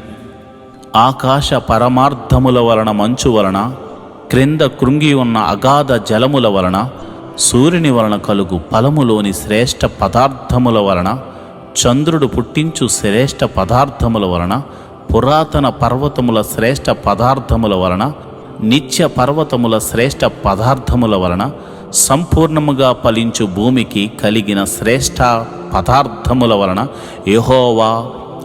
ఆకాశ పరమార్థముల వలన, మంచు వలన, క్రింద కృంగి ఉన్న అగాధ జలముల వలన, సూర్యుని వలన కలుగు ఫలములోని శ్రేష్ఠ పదార్థముల వలన, చంద్రుడు పుట్టించు శ్రేష్ఠ పదార్థముల వలన, పురాతన పర్వతముల శ్రేష్ఠ పదార్థముల వలన, నిత్య పర్వతముల శ్రేష్ఠ పదార్థముల వలన, సంపూర్ణముగా ఫలించు భూమికి కలిగిన శ్రేష్ఠ పదార్థముల వలన యెహోవా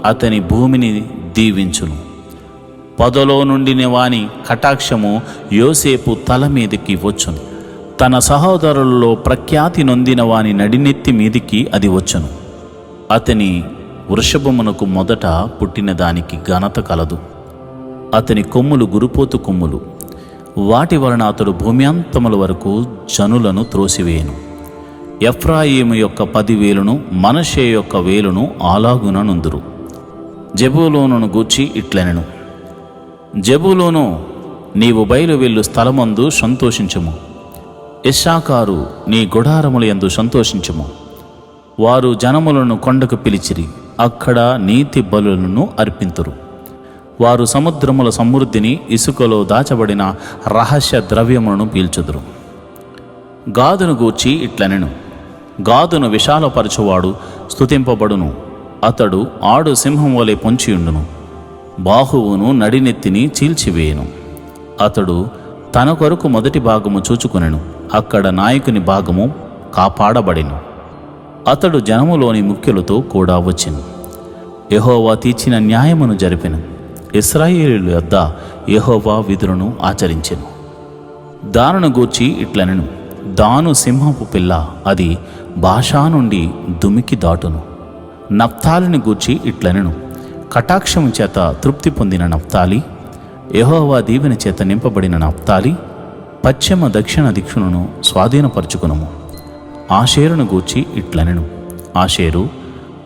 అతని భూమిని దీవించును. పొదలో నుండిన వాని కటాక్షము యోసేపు తల మీదికి వచ్చును. తన సహోదరులలో ప్రఖ్యాతి నొందిన వాని నడినెత్తి మీదికి అది వచ్చును. అతని వృషభమునకు మొదట పుట్టిన దానికి ఘనత కలదు. అతని కొమ్ములు గురుపోతు కొమ్ములు, వాటి వలన అతడు భూమ్యాంతముల వరకు జనులను త్రోసివేయను. ఎఫ్రాయిము యొక్క 10,000 మనష్షే యొక్క 1,000 అలాగున నుందురు. జెబూలూనును గూర్చి ఇట్లనెను, జెబూలూను, నీవు బయలు వెళ్ళు స్థలమందు సంతోషించుము. ఇశ్శాఖారు, నీ గుడారముల యందు సంతోషించుము. వారు జనములను కొండకు పిలిచిరి, అక్కడ నీతి బలులను అర్పింతురు. వారు సముద్రముల సమృద్ధిని, ఇసుకలో దాచబడిన రహస్య ద్రవ్యములను పీల్చుదురు. గాదును గూర్చి ఇట్లనెను, గాదును విశాలపరచువాడు స్తుతింపబడును. అతడు ఆడు సింహం వలె పొంచియుండును, బాహువును నడినెత్తిని చీల్చివేయును. అతడు తన కొరకు మొదటి భాగము చూచుకొనెను, అక్కడ నాయకుని భాగము కాపాడబడెను. అతడు జనములోని ముఖ్యులతో కూడా వచ్చెను. యెహోవా తీర్చిన న్యాయమును జరిపెను. ఇశ్రాయేలీయుల యొద్ద యెహోవా విధులను ఆచరించెను. దానును గూర్చి ఇట్లనెను, దాను సింహపు పిల్ల, అది భాషా నుండి దుమికి దాటును. నఫ్తాలిని గూర్చి ఇట్లనెను, కటాక్షము చేత తృప్తి పొందిన నఫ్తాలి, యెహోవా దీవెన చేత నింపబడిన నఫ్తాలి, పశ్చిమ దక్షిణ దిక్షులను స్వాధీనపరచుకునము. ఆషేరును గూర్చి ఇట్లనెను, ఆషేరు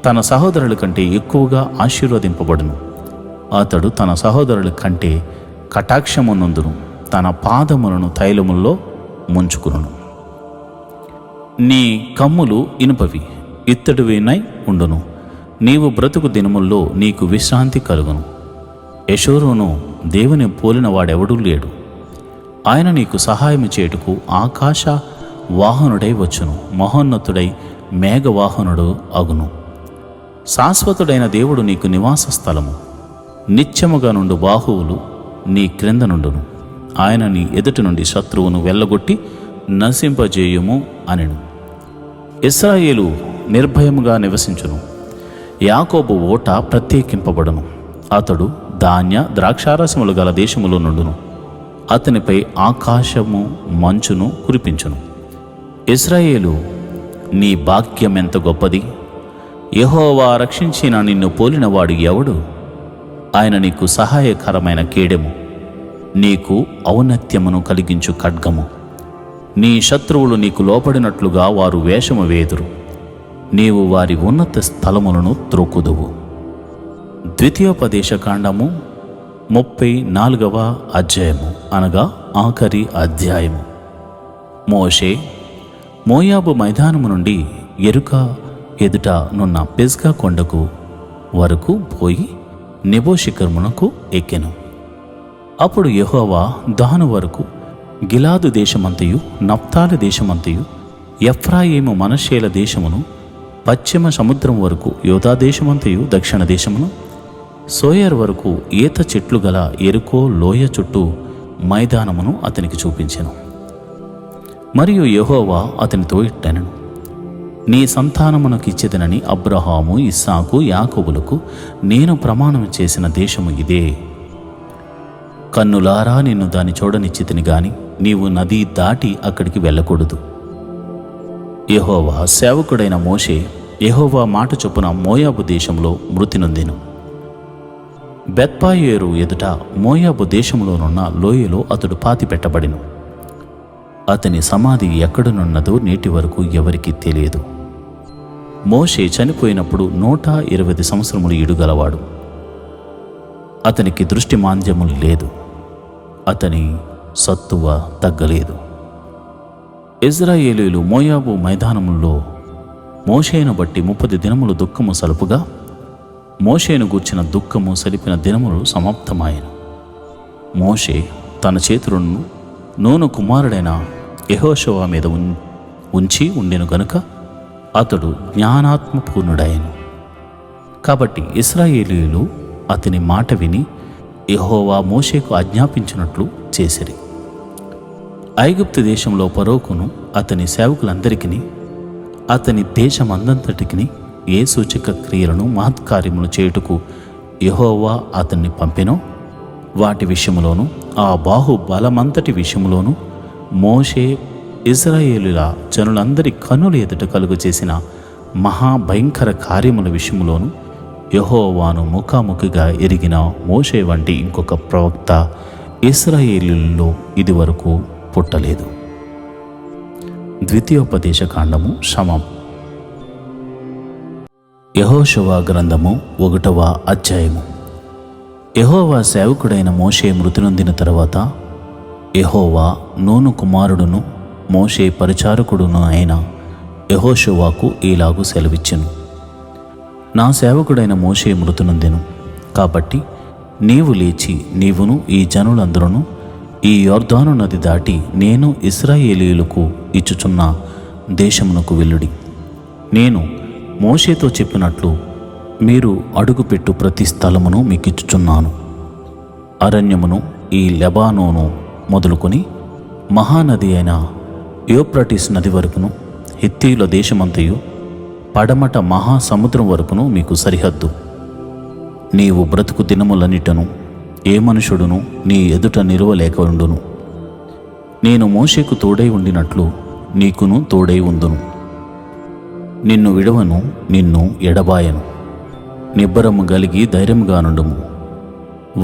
తన సహోదరుల కంటే ఎక్కువగా ఆశీర్వదింపబడును. అతడు తన సహోదరుల కంటే కటాక్షము నొందును, తన పాదములను తైలముల్లో ముంచుకును. నీ కమ్ములు ఇనుపవి, ఇత్తడివినై ఉండును. నీవు బ్రతుకు దినముల్లో నీకు విశ్రాంతి కలుగును. యెషూరును దేవుని పోలిన వాడెవడూ లేడు. ఆయన నీకు సహాయము చేయుటకు ఆకాశ వాహనుడై వచ్చును, మహోన్నతుడై మేఘవాహనుడు అగును. శాశ్వతుడైన దేవుడు నీకు నివాస స్థలము, నిత్యముగా నుండు బాహువులు నీ క్రింద నుండును. ఆయన నీ ఎదుటి నుండి శత్రువును వెళ్ళగొట్టి నశింపజేయుము అనెను. ఇశ్రాయేలు నిర్భయముగా నివసించును, యాకోబు ఓట ప్రత్యేకింపబడును. అతడు ధాన్య ద్రాక్షారసములు గల దేశములో నుండును. అతనిపై ఆకాశము మంచును కురిపించును. ఇశ్రాయేలు, నీ భాగ్యం ఎంత గొప్పది! యెహోవా రక్షించిన నిన్ను పోలినవాడు ఎవడు? ఆయన నీకు సహాయకరమైన కేడెము, నీకు ఔన్నత్యమును కలిగించు ఖడ్గము. నీ శత్రువులు నీకు లోపడినట్లుగా వారు వేషము వేదురు. నీవు వారి ఉన్నత స్థలములను త్రొక్కుదువు. ద్వితీయోపదేశకాండము 34వ అధ్యాయము, అనగా ఆఖరి అధ్యాయము. మోషే మోయాబు మైదానము నుండి ఎరుక ఎదుట నున్న పిస్గా కొండకు వరకు పోయి నెబో శిఖరమునకు ఎక్కెను. అప్పుడు యెహోవా దాను వరకు గిలాదు దేశమంతయు, నఫ్తాలి దేశమంతయు, ఎఫ్రాయిము మనష్షేల దేశమును, పశ్చిమ సముద్రం వరకు యోదా దేశమంతయు, దక్షిణ దేశమును, సోయర్ వరకు ఈత చెట్లు గల ఎరుకో లోయ చుట్టూ మైదానమును అతనికి చూపించెను. మరియు యెహోవా అతనితో ఇట్లనెను, నీ సంతానమునకిచ్చెదనని అబ్రహాము, ఇస్సాకు, యాకోబులకు నేను ప్రమాణం చేసిన దేశము ఇదే. కన్నులారా నిన్ను దాన్ని చూడనిచ్చితిని గాని నీవు నది దాటి అక్కడికి వెళ్ళకూడదు. యెహోవా సేవకుడైన మోషే యెహోవా మాట చొప్పున మోయాబు దేశంలో మృతి నొందెను. బెత్పాయేరు ఎదుట మోయాబు దేశంలోనున్న లోయలో అతడు పాతిపెట్టబడెను. అతని సమాధి ఎక్కడనున్నదో నేటి వరకు ఎవరికీ తెలియదు. మోషే చనిపోయినప్పుడు 120 సంవత్సరములు ఈడుగలవాడు. అతనికి దృష్టి మాంద్యము లేదు, అతని సత్తువ తగ్గలేదు. ఇశ్రాయేలీయులు మోయాబు మైదానములో మోషేను బట్టి 30 దినములు దుఃఖము సలుపుగా, మోషేను గూర్చిన దుఃఖము సలిపిన దినములు సమాప్తమాయెను. మోషే తన చేతులను నూను కుమారుడైన యెహోషువ మీద ఉంచి ఉండెను గనుక అతడు జ్ఞానాత్మపూర్ణుడయ్యెను. కాబట్టి ఇశ్రాయేలీయులు అతని మాట విని యెహోవా మోషేకు ఆజ్ఞాపించినట్లు చేసిరి. ఐగుప్తు దేశంలో ఫరోకును అతని సేవకులందరికీ అతని దేశమందంతటికి ఏ సూచక క్రియలను మహత్కార్యములు చేయుటకు యెహోవా అతన్ని పంపెనో వాటి విషయములోను, ఆ బాహుబలమంతటి విషయములోను, మోషే ఇశ్రాయేలుల జనులందరి కన్నుల ఎదుట కలుగు చేసిన మహాభయంకర కార్యముల విషయములోను యెహోవాను ముఖాముఖిగా ఎరిగిన మోషే వంటి ఇంకొక ప్రవక్త ఇశ్రాయేలీయుల్లో ఇదివరకు పుట్టలేదు. ద్వితీయోపదేశ కాండము సమాప్తం. యెహోషువ గ్రంథము 1వ అధ్యాయము. యెహోవా సేవకుడైన మోషే మృతి నొందిన తరువాత యెహోవా నూను కుమారుడును మోషే పరిచారకుడును అయిన యెహోషువాకు ఈలాగు సెలవిచ్చెను. నా సేవకుడైన మోషే మృతి నొందెను కాబట్టి నీవు లేచి నీవును ఈ జనులందరూ ఈ యొర్దాను నది దాటి నేను ఇశ్రాయేలీయులకు ఇచ్చుచున్న దేశమునకు వెళ్ళుడి. నేను మోషేతో చెప్పినట్లు మీరు అడుగుపెట్టు ప్రతి స్థలమును మీకిచ్చుచున్నాను. అరణ్యమును ఈ లెబానోను మొదలుకొని మహానది అయిన యూఫ్రటీస్ నది వరకును, హిత్తీయుల దేశమంతయు పడమట మహాసముద్రం వరకును మీకు సరిహద్దు. నీవు బ్రతుకు దినములన్నిటను ఏ మనుషుడును నీ ఎదుట నిలువలేక ఉండును. నేను మోషేకు తోడై ఉండినట్లు నీకును తోడై ఉందును. నిన్ను విడవను, నిన్ను ఎడబాయను. నిబ్బరము గలిగి ధైర్యముగా నుండుము.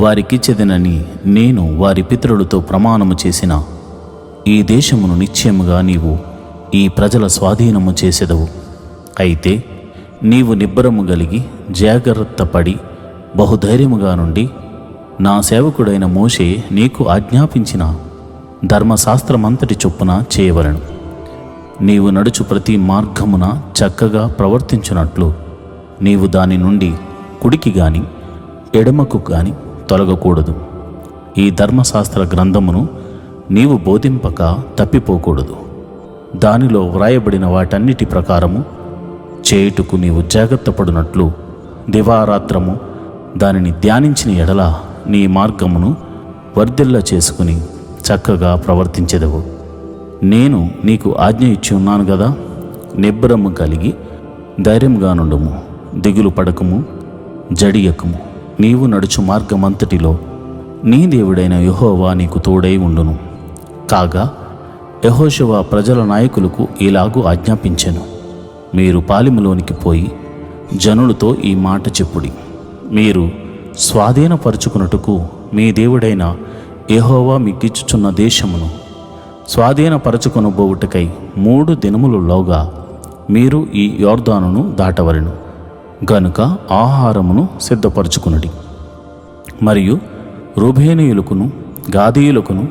వారికిచ్చెదనని నేను వారి పితరులతో ప్రమాణము చేసిన ఈ దేశమును నిశ్చయముగా నీవు ఈ ప్రజల స్వాధీనము చేసెదవు. అయితే నీవు నిబ్బరము గలిగి జాగ్రత్తపడి బహుధైర్యముగా నుండి నా సేవకుడైన మోషే నీకు ఆజ్ఞాపించిన ధర్మశాస్త్రమంతటి చొప్పున చేయవలెను. నీవు నడుచు ప్రతి మార్గమున చక్కగా ప్రవర్తించున్నట్లు నీవు దాని నుండి కుడికి గాని ఎడమకు గాని తొలగకూడదు. ఈ ధర్మశాస్త్ర గ్రంథమును నీవు బోధింపక తప్పిపోకూడదు. దానిలో వ్రాయబడిన వాటన్నిటి ప్రకారము చేయుటకు నీవు జాగ్రత్త పడినట్లు దివారాత్రము దానిని ధ్యానించిన ఎడల నీ మార్గమును వర్ధిల్ల చేసుకుని చక్కగా ప్రవర్తించెదవు. నేను నీకు ఆజ్ఞ ఇచ్చి ఉన్నాను గదా. నిబ్బరము కలిగి ధైర్యంగా నుండుము. దిగులు పడకము, జడియకము. నీవు నడుచు మార్గమంతటిలో నీ దేవుడైన యెహోవా నీకు తోడై ఉండును. కాగా యెహోషువ ప్రజల నాయకులకు ఇలాగూ ఆజ్ఞాపించెను. మీరు పాలెములోనికి పోయి జనులతో ఈ మాట చెప్పుడి. మీరు స్వాధీనపరుచుకున్నట్టుకు మీ దేవుడైన యెహోవా మీకిచ్చుచున్న దేశమును స్వాధీనపరచుకొనబోవుటకై 3 దినములలోగా మీరు ఈ యొర్దానును దాటవలెను గనుక ఆహారమును సిద్ధపరచుకునుడి. మరియు రూబేనీయులకును గాదీయులకును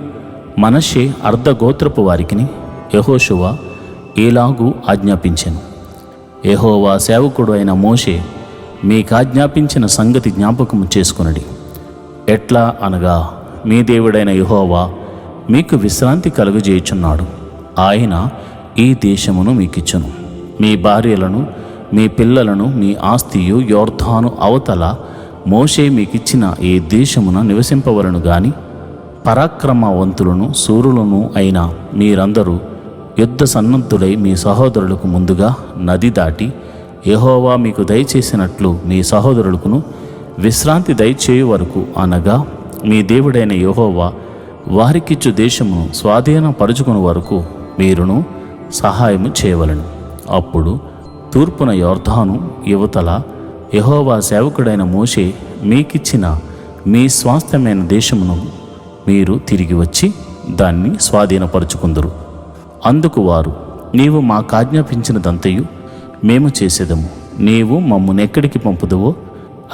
మనష్షే అర్ధగోత్రపు వారికిని యెహోషువ ఈలాగు ఆజ్ఞాపించెను. యెహోవా సేవకుడు అయిన మోషే మీకాజ్ఞాపించిన సంగతి జ్ఞాపకము చేసుకునడి. ఎట్లా అనగా మీ దేవుడైన యెహోవా మీకు విశ్రాంతి కలుగజేయుచున్నాడు. ఆయన ఈ దేశమును మీకిచ్చును. మీ భార్యలను, మీ పిల్లలను, మీ ఆస్తియు యొర్దాను అవతల మోషే మీకిచ్చిన ఈ దేశమున నివసింపవలను గాని పరాక్రమవంతులను శూరులను అయిన మీరందరూ యుద్ధ సన్నద్ధులై మీ సహోదరులకు ముందుగా నది దాటి యెహోవా మీకు దయచేసినట్లు మీ సహోదరులకును విశ్రాంతి దయచేయు వరకు, అనగా మీ దేవుడైన యెహోవా వారికిచ్చు దేశమును స్వాధీనపరుచుకుని వరకు మీరును సహాయము చేయవలెను. అప్పుడు తూర్పున యొర్దాను యువతల యెహోవా సేవకుడైన మోషే మీకిచ్చిన మీ స్వాస్థ్యమైన దేశమును మీరు తిరిగి వచ్చి దాన్ని స్వాధీనపరుచుకుందురు. అందుకు వారు, నీవు మాకాజ్ఞాపించినదంతయు మేము చేసేదము. నీవు మమ్మునెక్కడికి పంపుదువో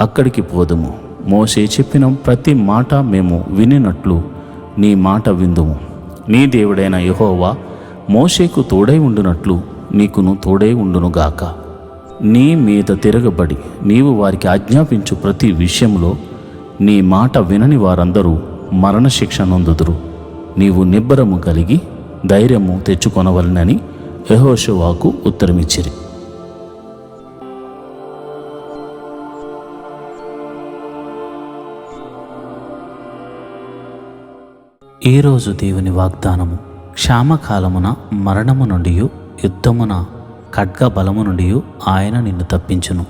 అక్కడికి పోదుము. మోషే చెప్పిన ప్రతి మాట మేము వినినట్లు నీ మాట విందుము. నీ దేవుడైన యెహోవా మోషేకు తోడై ఉండునట్లు నీకును తోడై ఉండునుగాక. నీ మీద తిరగబడి నీవు వారికి ఆజ్ఞాపించు ప్రతి విషయంలో నీ మాట వినని వారందరూ మరణశిక్ష నొందుదురు. నీవు నిబ్బరము కలిగి ధైర్యము తెచ్చుకొనవలనని యెహోషువకు ఉత్తరమిచ్చిరి. ఈరోజు దేవుని వాగ్దానము. క్షామకాలమున మరణము నుండి యుద్ధమున ఖడ్గ బలము నుండి ఆయన నిన్ను తప్పించును.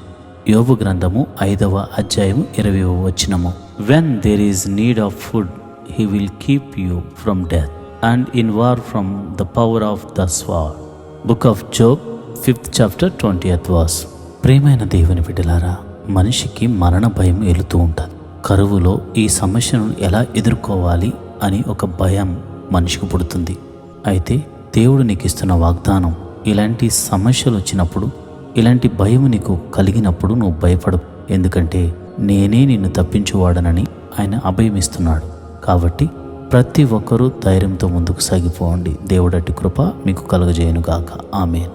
యోబు గ్రంథము 5వ అధ్యాయము 20వ వచనము. When there is need of food he will keep you from death and in war from the power of the sword. Book of Job 5th chapter 20th verse. ప్రియమైన దేవుని బిడ్డలారా, మనిషికి మరణ భయం ఏలుతూ ఉంటుంది. కరువులో ఈ సమస్యను ఎలా ఎదుర్కోవాలి అని ఒక భయం మనిషికి పుడుతుంది. అయితే దేవుడు నీకు ఇస్తున్న వాగ్దానం, ఇలాంటి సమస్యలు వచ్చినప్పుడు, ఇలాంటి భయం నీకు కలిగినప్పుడు నువ్వు భయపడు. ఎందుకంటే నేనే నిన్ను తప్పించువాడనని ఆయన అభయమిస్తున్నాడు. కాబట్టి ప్రతి ఒక్కరూ ధైర్యంతో ముందుకు సాగిపోండి. దేవుడటి కృప మీకు కలుగజేయునుగాక. ఆమేన్.